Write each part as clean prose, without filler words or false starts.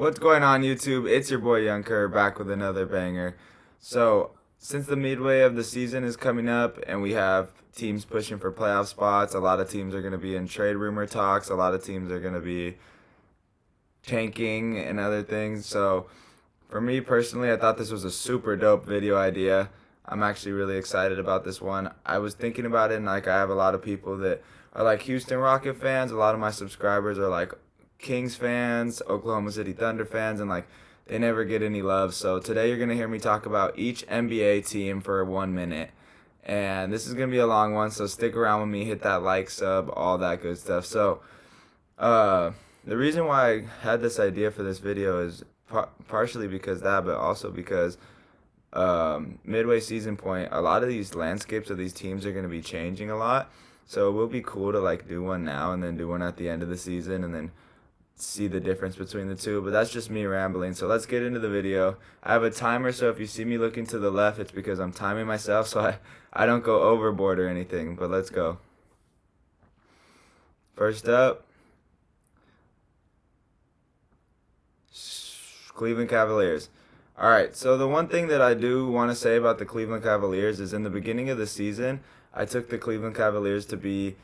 What's going on, YouTube? It's your boy Young Kerr back with another banger. So, since the midway of the season is coming up and we have teams pushing for playoff spots, a lot of teams are going to be in trade rumor talks, a lot of teams are going to be tanking and other things. So, for me personally, I thought this was a super dope video idea. I'm actually really excited about this one. I was thinking about it, and I have a lot of people that are like Houston Rocket fans. A lot of my subscribers are like Kings fans, Oklahoma City Thunder fans, and like they never get any love. So today you're gonna hear me talk about each NBA team for 1 minute. And this is gonna be a long one, so stick around with me, hit that like, sub, all that good stuff. So the reason why I had this idea for this video is partially because of that, but also because midway season point, a lot of these landscapes of these teams are going to be changing a lot. So it will be cool to like do one now and then do one at the end of the season and then see the difference between the two. But that's just me rambling. So let's get into the video. I have a timer, so if you see me looking to the left, it's because I'm timing myself so I don't go overboard or anything. But let's go. First up, Cleveland Cavaliers. All right, so the one thing that I do want to say about the Cleveland Cavaliers is in the beginning of the season, I took the Cleveland Cavaliers to be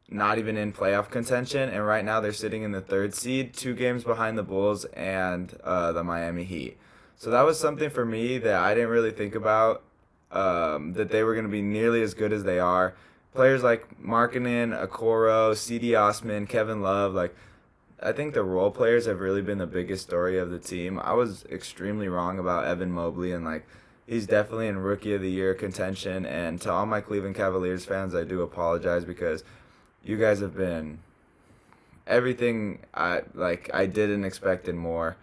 not even in playoff contention, and right now they're sitting in the third seed, 2 games behind the Bulls and the Miami Heat. So that was something for me that I didn't really think about, that they were going to be nearly as good as they are. Players like Markkanen, Okoro, C.D. Osman, Kevin Love, like I think the role players have really been the biggest story of the team. I was extremely wrong about Evan Mobley, and like he's definitely in Rookie of the Year contention. And to all my Cleveland Cavaliers fans, I do apologize because you guys have been everything I didn't expect and more.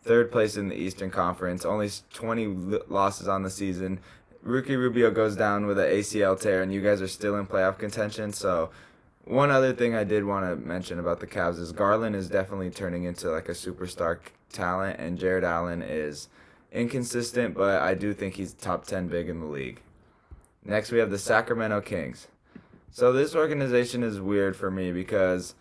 Third place in the Eastern Conference, only 20 losses on the season. Ricky Rubio goes down with an ACL tear, and you guys are still in playoff contention. So one other thing I did want to mention about the Cavs is Garland is definitely turning into like a superstar talent, and Jared Allen is inconsistent, but I do think he's top 10 big in the league. Next, we have the Sacramento Kings. So this organization is weird for me because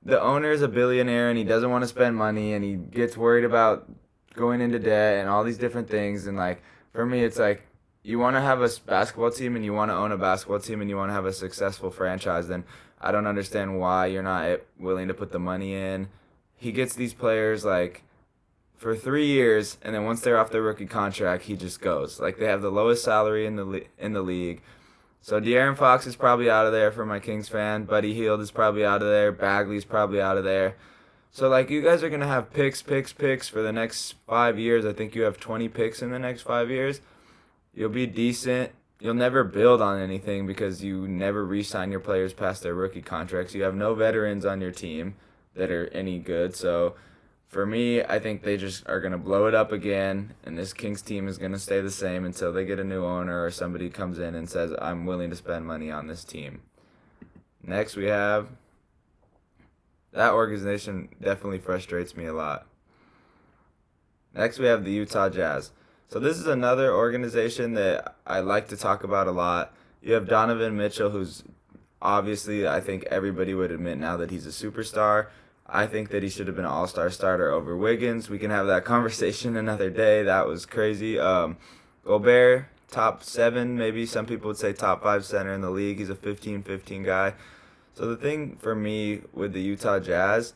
the owner is a billionaire and he doesn't want to spend money and he gets worried about going into debt and all these different things. And like for me, it's like you want to have a basketball team and you want to own a basketball team and you want to have a successful franchise, then I don't understand why you're not willing to put the money in. He gets these players like for 3 years, and then once they're off their rookie contract, he just goes. Like they have the lowest salary in the league. So De'Aaron Fox is probably out of there for my Kings fan. Buddy Hield is probably out of there. Bagley's probably out of there. So like you guys are gonna have picks for the next 5 years. I think you have 20 picks in the next 5 years. You'll be decent. You'll never build on anything because you never re-sign your players past their rookie contracts. You have no veterans on your team that are any good. So for me, I think they just are going to blow it up again, and this Kings team is going to stay the same until they get a new owner or somebody comes in and says, I'm willing to spend money on this team. Next, we have that organization definitely frustrates me a lot. Next, we have the Utah Jazz. So this is another organization that I like to talk about a lot. You have Donovan Mitchell, who's obviously, I think everybody would admit now that he's a superstar. I think that he should have been an all-star starter over Wiggins. We can have that conversation another day. That was crazy. Gobert, top 7, maybe some people would say top 5 center in the league. He's a 15-15 guy. So the thing for me with the Utah Jazz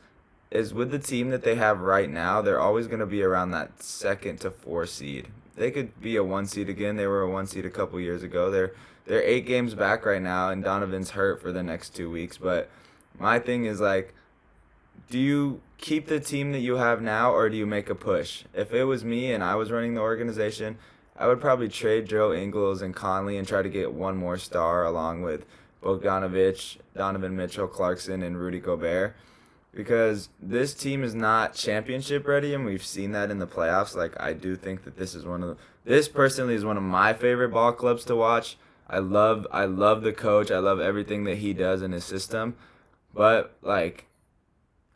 is with the team that they have right now, they're always going to be around that 2nd to 4 seed. They could be a 1 seed again. They were a 1 seed a couple years ago. They're 8 games back right now, and Donovan's hurt for the next 2 weeks. But my thing is like, do you keep the team that you have now, or do you make a push? If it was me and I was running the organization, I would probably trade Joe Ingles and Conley and try to get one more star along with Bogdanovich, Donovan Mitchell, Clarkson, and Rudy Gobert. Because this team is not championship ready, and we've seen that in the playoffs. Like I do think that this personally is one of my favorite ball clubs to watch. I love the coach. I love everything that he does in his system. But like,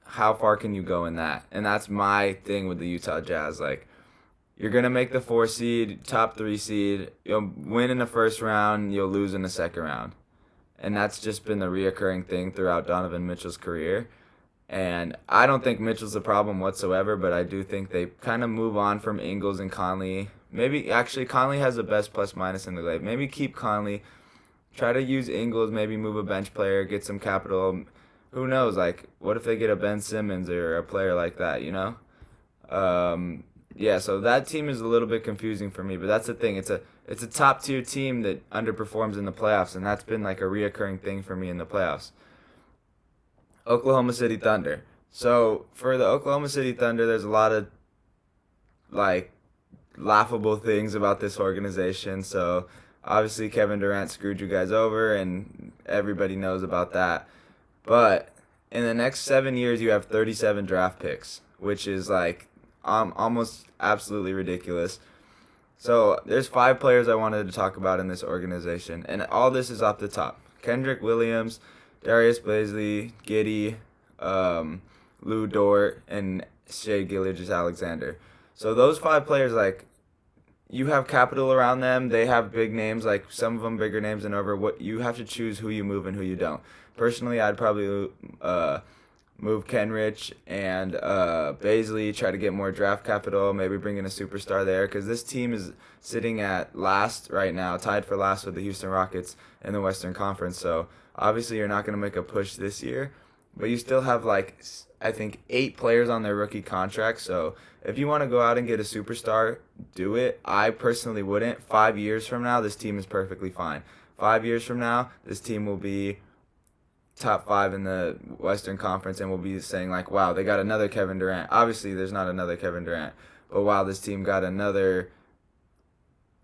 how far can you go in that? And that's my thing with the Utah Jazz. Like, you're gonna make the 4 seed, top 3 seed. You'll win in the first round. You'll lose in the second round, and that's just been the reoccurring thing throughout Donovan Mitchell's career. And I don't think Mitchell's a problem whatsoever, but I do think they kind of move on from Ingles and Conley. Maybe actually Conley has the best plus minus in the league. Maybe keep Conley, try to use Ingles, maybe move a bench player, get some capital. Who knows? Like, what if they get a Ben Simmons or a player like that? Yeah. So that team is a little bit confusing for me, but that's the thing. It's a top tier team that underperforms in the playoffs, and that's been like a reoccurring thing for me in the playoffs. Oklahoma City Thunder. So for the Oklahoma City Thunder, there's a lot of like laughable things about this organization. So obviously Kevin Durant screwed you guys over, and everybody knows about that. But in the next 7 years, you have 37 draft picks, which is like almost absolutely ridiculous. So there's 5 players I wanted to talk about in this organization, and all this is off the top: Kendrick Williams, Darius Bazley, Giddey, Lou Dort, and Shea Gilgeous-Alexander. So those 5 players, like, you have capital around them. They have big names, like some of them bigger names than over. What you have to choose who you move and who you don't. Personally, I'd probably move Kenrich and Bazley, try to get more draft capital, maybe bring in a superstar there, because this team is sitting at last right now, tied for last with the Houston Rockets in the Western Conference. So obviously you're not going to make a push this year, but you still have like I think 8 players on their rookie contract. So if you want to go out and get a superstar, do it. I personally wouldn't. 5 years from now, this team is perfectly fine. 5 years from now, this team will be top 5 in the Western Conference, and we'll be saying like, wow, they got another Kevin Durant. Obviously, there's not another Kevin Durant, but wow, this team got another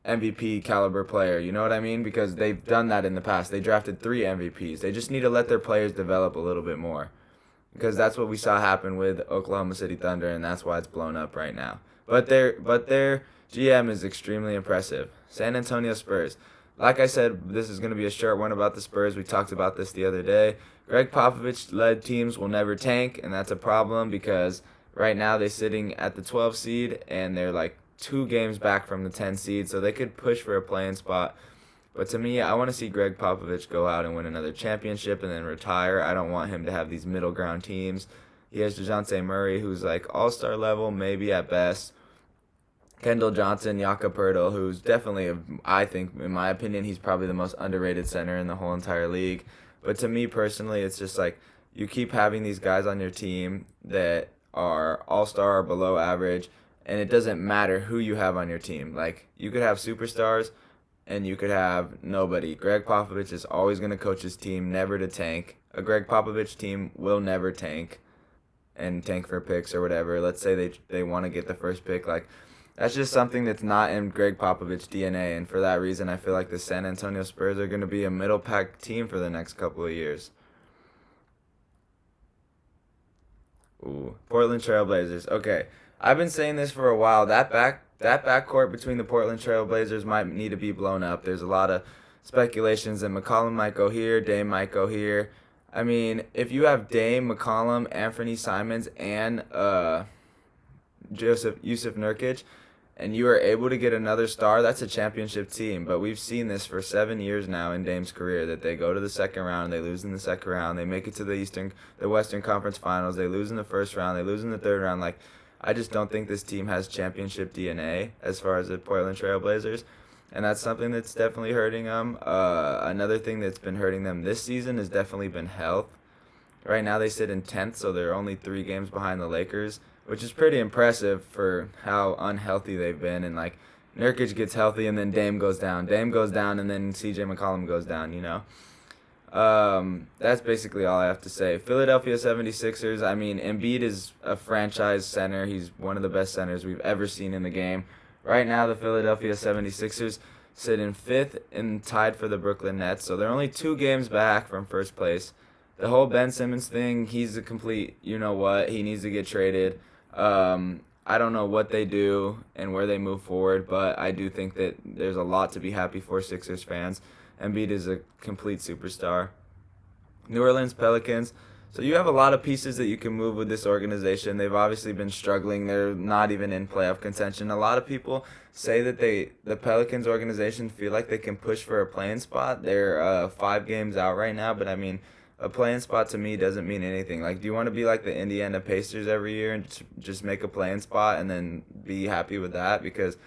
MVP caliber player. You know what I mean? Because they've done that in the past. They drafted 3 MVPs. They just need to let their players develop a little bit more, because that's what we saw happen with Oklahoma City Thunder, and that's why it's blown up right now. But their GM is extremely impressive. San Antonio Spurs. Like I said, this is going to be a short one about the Spurs. We talked about this the other day. Greg Popovich-led teams will never tank, and that's a problem because right now they're sitting at the 12 seed, and they're like 2 games back from the 10 seed, so they could push for a play-in spot. But to me, I want to see Greg Popovich go out and win another championship and then retire. I don't want him to have these middle ground teams. He has DeJounte Murray, who's like all-star level, maybe at best. Kendall Johnson, Jakob Poeltl, who's definitely, I think, in my opinion, he's probably the most underrated center in the whole entire league. But to me personally, it's just like you keep having these guys on your team that are all-star or below average, and it doesn't matter who you have on your team. Like, you could have superstars, and you could have nobody. Greg Popovich is always going to coach his team never to tank. A Greg Popovich team will never tank and tank for picks or whatever. Let's say they want to get the first pick. Like, that's just something that's not in Greg Popovich DNA, and for that reason, I feel like the San Antonio Spurs are going to be a middle-pack team for the next couple of years. Ooh, Portland Trailblazers. Okay, I've been saying this for a while. That backcourt between the Portland Trailblazers might need to be blown up. There's a lot of speculations that McCollum might go here, Dame might go here. I mean, if you have Dame, McCollum, Anthony Simons, and Yusuf Nurkic, and you are able to get another star, that's a championship team. But we've seen this for 7 years now in Dame's career, that they go to the second round, they lose in the second round, they make it to the Western Conference Finals, they lose in the first round, they lose in the third round. Like, I just don't think this team has championship DNA as far as the Portland Trailblazers, and that's something that's definitely hurting them. Another thing that's been hurting them this season has definitely been health. Right now they sit in 10th, so they're only 3 games behind the Lakers, which is pretty impressive for how unhealthy they've been. And like, Nurkic gets healthy and then Dame goes down. Dame goes down and then CJ McCollum goes down, you know. That's basically all I have to say. Philadelphia 76ers, I mean, Embiid is a franchise center. He's one of the best centers we've ever seen in the game. Right now, the Philadelphia 76ers sit in 5th and tied for the Brooklyn Nets, so they're only 2 games back from first place. The whole Ben Simmons thing, he's a complete you-know-what. He needs to get traded. I don't know what they do and where they move forward, but I do think that there's a lot to be happy for Sixers fans. Embiid is a complete superstar. New Orleans Pelicans. So you have a lot of pieces that you can move with this organization. They've obviously been struggling. They're not even in playoff contention. A lot of people say that the Pelicans organization feel like they can push for a play-in spot. They're 5 games out right now, but I mean, a playing spot to me doesn't mean anything. Like, do you want to be like the Indiana Pacers every year and just make a playing spot and then be happy with that? Because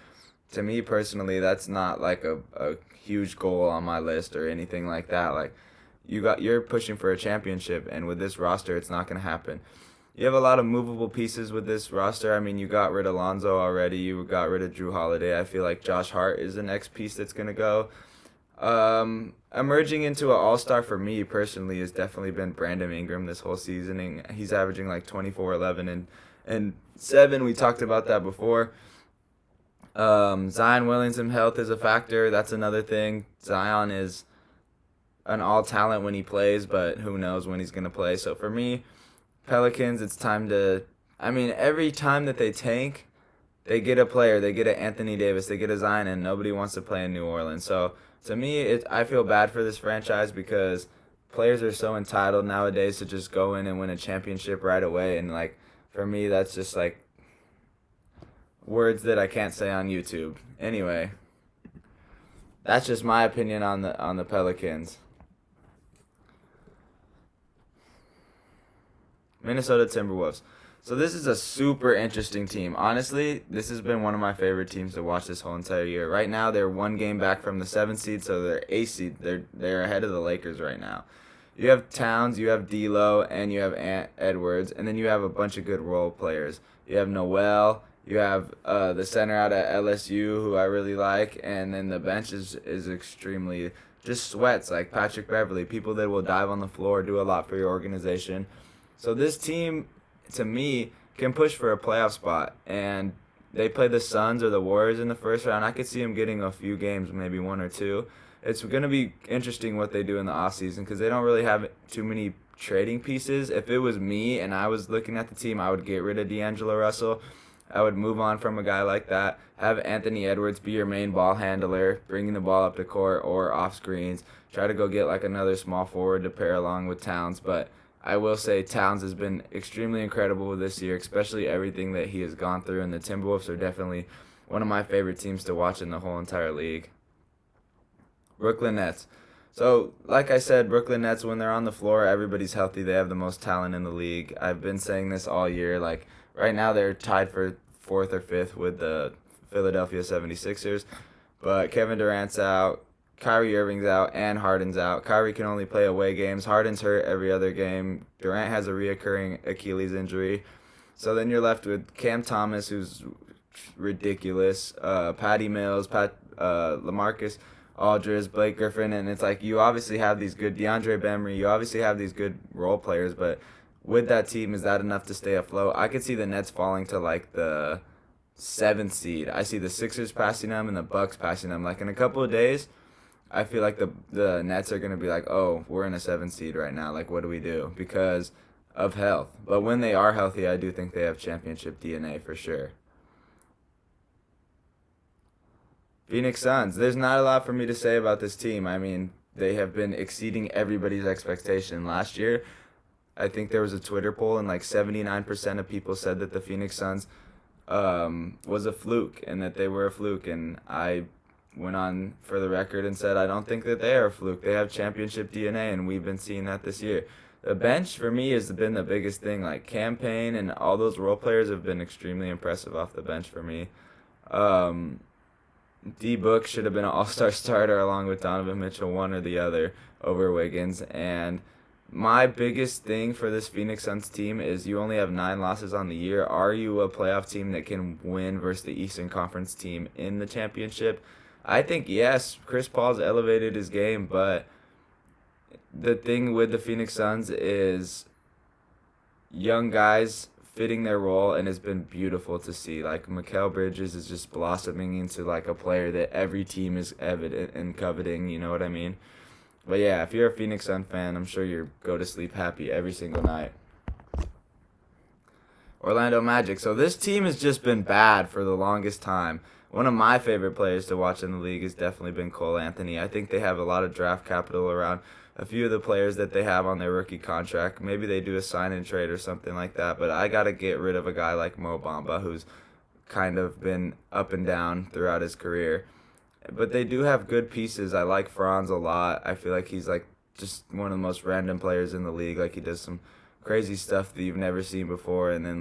to me personally, that's not like a huge goal on my list or anything like that. Like, you're pushing for a championship, and with this roster, it's not going to happen. You have a lot of movable pieces with this roster. I mean, you got rid of Lonzo already. You got rid of Drew Holiday. I feel like Josh Hart is the next piece that's going to go. Emerging into an all-star for me personally has definitely been Brandon Ingram this whole season. And he's averaging like 24, 11, and 7. We talked about that before. Zion Williamson health is a factor. That's another thing. Zion is an all-talent when he plays, but who knows when he's going to play. So for me, Pelicans, it's time to... I mean, every time that they tank, they get a player. They get an Anthony Davis. They get a Zion, and nobody wants to play in New Orleans. So to me, I feel bad for this franchise because players are so entitled nowadays to just go in and win a championship right away. And, like, for me, that's just, like, words that I can't say on YouTube. Anyway, that's just my opinion on the Pelicans. Minnesota Timberwolves. So this is a super interesting team. Honestly, this has been one of my favorite teams to watch this whole entire year. Right now, they're one game back from the 7th seed, so they're 8th seed. They're ahead of the Lakers right now. You have Towns, you have D'Lo, and you have Edwards, and then you have a bunch of good role players. You have Noel, you have the center out at LSU, who I really like, and then the bench is extremely just sweats, like Patrick Beverley, people that will dive on the floor, do a lot for your organization. So this team, to me, can push for a playoff spot, and they play the Suns or the Warriors in the first round. I could see them getting a few games, maybe 1 or 2. It's going to be interesting what they do in the offseason because they don't really have too many trading pieces. If it was me and I was looking at the team, I would get rid of D'Angelo Russell. I would move on from a guy like that. Have Anthony Edwards be your main ball handler, bringing the ball up the court or off screens. Try to go get like another small forward to pair along with Towns, but I will say Towns has been extremely incredible this year, especially everything that he has gone through, and the Timberwolves are definitely one of my favorite teams to watch in the whole entire league. Brooklyn Nets. So, like I said, Brooklyn Nets, when they're on the floor, everybody's healthy. They have the most talent in the league. I've been saying this all year. Like, right now they're tied for 4th or 5th with the Philadelphia 76ers, but Kevin Durant's out. Kyrie Irving's out and Harden's out. Kyrie can only play away games. Harden's hurt every other game. Durant has a reoccurring Achilles injury. So then you're left with Cam Thomas, who's ridiculous, Patty Mills, LaMarcus Aldridge, Blake Griffin, and it's like you obviously have these good DeAndre Bembry. You obviously have these good role players, but with that team, is that enough to stay afloat? I could see the Nets falling to like the 7th seed. I see the Sixers passing them and the Bucks passing them. Like in a couple of days, I feel like the Nets are going to be like, oh, we're in a 7th seed right now. Like, what do we do? Because of health. But when they are healthy, I do think they have championship DNA for sure. Phoenix Suns. There's not a lot for me to say about this team. I mean, they have been exceeding everybody's expectation. Last year, I think there was a Twitter poll, and like 79% of people said that the Phoenix Suns was a fluke and that they were a fluke. And I went on for the record and said I don't think that they are a fluke. They have championship DNA, and we've been seeing that this year. The bench for me has been the biggest thing. Like Cam Payne and all those role players have been extremely impressive off the bench for me. D Book should have been an all-star starter along with Donovan Mitchell, one or the other, over Wiggins. And my biggest thing for this Phoenix Suns team is you only have 9 losses on the year. Are you a playoff team that can win versus the Eastern Conference team in the championship? I think yes. Chris Paul's elevated his game, but the thing with the Phoenix Suns is young guys fitting their role, and it's been beautiful to see. Like Mikal Bridges is just blossoming into like a player that every team is evident and coveting, you know what I mean? But yeah, if you're a Phoenix Sun fan, I'm sure you go to sleep happy every single night. Orlando Magic. So this team has just been bad for the longest time. One of my favorite players to watch in the league has definitely been Cole Anthony. I think they have a lot of draft capital around a few of the players that they have on their rookie contract. Maybe they do a sign and trade or something like that, but I got to get rid of a guy like Mo Bamba, who's kind of been up and down throughout his career. But they do have good pieces. I like Franz a lot. I feel like he's like just one of the most random players in the league. Like, he does some crazy stuff that you've never seen before, and then